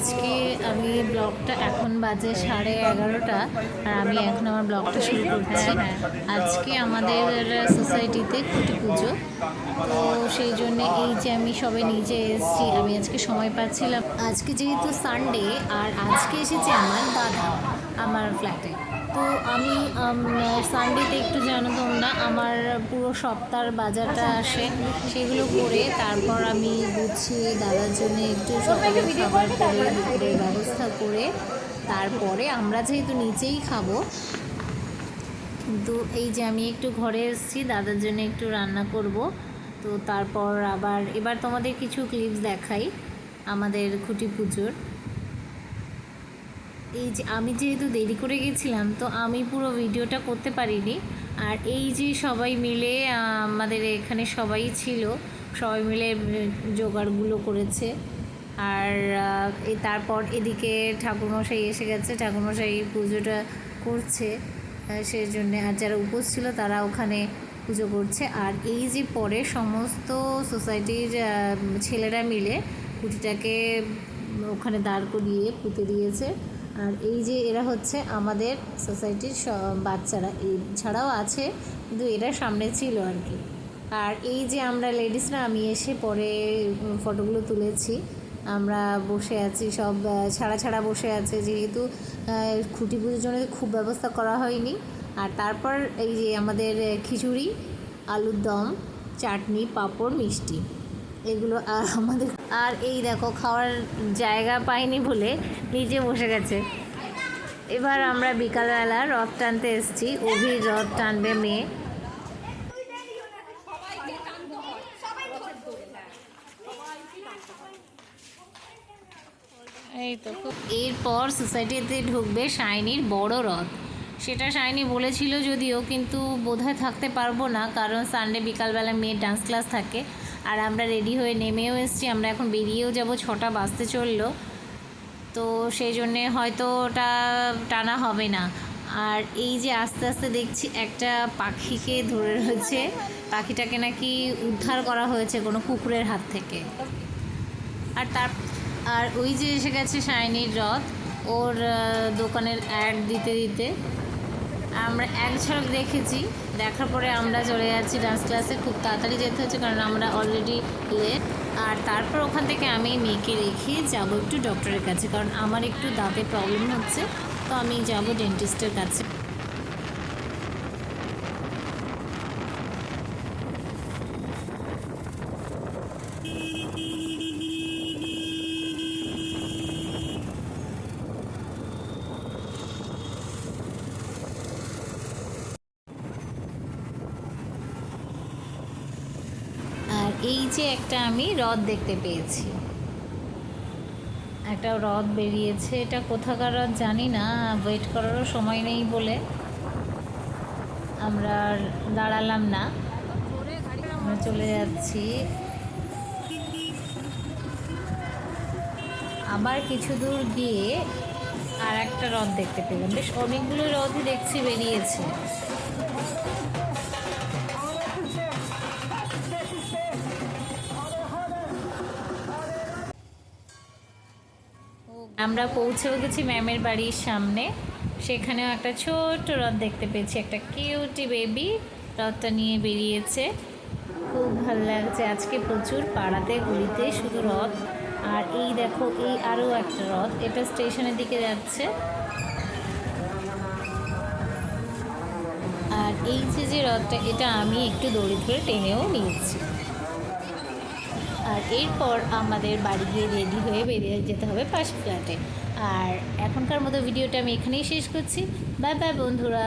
আজকে আমি ব্লগটা এখন বাজে 11:30 আর আমি এখন আমার ব্লগটা শুরু করছি। আজকে আমাদের সোসাইটিতে খুঁটি পুজো, তো সেই জন্য এই যে আমি সবাই নিচে এসেছি। আমি আজকে সময় পাচ্ছিলাম, আজকে যেহেতু সানডে, আর আজকে এসেছে আমার দাদা আমার ফ্ল্যাটে। তো আমি সানডেতে একটু জানো তোমরা, আমার পুরো সপ্তাহের বাজারটা আসে, সেগুলো করে তারপর আমি গুছিয়ে দাদার জন্য একটু সকালে খাবার করে দুপুরের ব্যবস্থা করে তারপরে আমরা যেহেতু নিচেই খাবো, কিন্তু এই যে আমি একটু ঘরে এসেছি দাদার জন্য একটু রান্না করব। তো তারপর আবার এবার তোমাদের কিছু ক্লিপস দেখাই আমাদের খুঁটি পুজোর। এই যে আমি যেহেতু দেরি করে গেছিলাম, তো আমি পুরো ভিডিওটা করতে পারিনি। আর এই যে সবাই মিলে আমাদের এখানে সবাই ছিল, সবাই মিলে জোগাড়গুলো করেছে। আর তারপর এদিকে ঠাকুরমশাই এসে গেছে, ঠাকুরমশাই পুজোটা করছে সেই জন্যে, আর যারা উপোস ছিল তারা ওখানে পুজো করছে। আর এই যে পরে সমস্ত সোসাইটির ছেলেরা মিলে খুঁটিটাকে ওখানে দাঁড় করিয়ে পুঁতে দিয়েছে। আর এই যে এরা হচ্ছে আমাদের সোসাইটির বাচ্চারা, এছাড়াও আছে কিন্তু এরা সামনে ছিল আর কি। আর এই যে আমরা লেডিসরা, আমি এসে পরে ফটোগুলো তুলেছি। আমরা বসে আছি, সব ছাড়া ছাড়া বসে আছে, যেহেতু খুঁটি পুজোর জন্য খুব ব্যবস্থা করা হয়নি। আর তারপর এই যে আমাদের খিচুড়ি, আলুর দম, চাটনি, পাঁপড়, মিষ্টি, এগুলো আমাদের। আর এই দেখো খাওয়ার জায়গা পাইনি বলে নিচে বসে গেছে। এবার আমরা বিকালবেলা রথ টানতে এসেছি, অভির রথ টানবে মেয়ে। এই তো এরপর সোসাইটিতে ঢুকবে শাইনির বড় রথ। সেটা শাইনি বলেছিল যদিও, কিন্তু বোধহয় থাকতে পারবো না, কারণ সানডে বিকালবেলা মেয়ের ডান্স ক্লাস থাকে। আর আমরা রেডি হয়ে নেমেও এসেছি, আমরা এখন বেরিয়েও যাব, 6টা বাজতে চললো, তো সেই জন্যে হয়তো ওটা টানা হবে না। আর এই যে আস্তে আস্তে দেখছি একটা পাখিকে ধরে রয়েছে, পাখিটাকে নাকি উদ্ধার করা হয়েছে কোনো কুকুরের হাত থেকে। আর ওই যে এসে গেছে শাইনির রথ, ওর দোকানের অ্যাড দিতে দিতে আমরা এক ঝলক দেখেছি। দেখার পরে আমরা চলে যাচ্ছি ডান্স ক্লাসে, খুব তাড়াতাড়ি যেতে হচ্ছে কারণ আমরা অলরেডি লেট। আর তারপর ওখান থেকে আমি মেয়েকে রেখে যাব একটু ডক্টরের কাছে, কারণ আমার একটু দাঁতে প্রবলেম হচ্ছে, তো আমি যাব ডেন্টিস্টের কাছে। আর এই যে একটা আমি হ্রদ দেখতে পেয়েছি, একটা হ্রদ বেরিয়েছে, এটা কোথাকার হ্রদ জানি না, ওয়েট করারও সময় নেই বলে আমরা দাঁড়ালাম না, আমরা চলে যাচ্ছি। আবার কিছু দূর গিয়ে আর একটা হ্রদ দেখতে পেলাম, বেশ অনেকগুলো হ্রদই দেখছি বেরিয়েছে। আমরা পৌঁছেও গেছি ম্যামের বাড়ির সামনে, সেখানেও একটা ছোট্ট হ্রদ দেখতে পেয়েছি, একটা কিউটি বেবি হ্রদটা নিয়ে বেরিয়েছে। খুব ভালো লাগছে, আজকে প্রচুর পাড়াতে গলিতে শুধু হ্রদ। আর এই দেখো এই আরও একটা হ্রদ, এটা স্টেশনের দিকে যাচ্ছে। আর এই যে হ্রদটা, এটা আমি একটু দড়ি ধরে টেনেও নিয়েছি। আর এরপর আমাদের বাড়ি গিয়ে রেডি হয়ে বেরিয়ে যেতে হবে পাশের ফ্ল্যাটে। আর এখনকার মতো ভিডিওটা আমি এখানেই শেষ করছি। বাই বাই বন্ধুরা।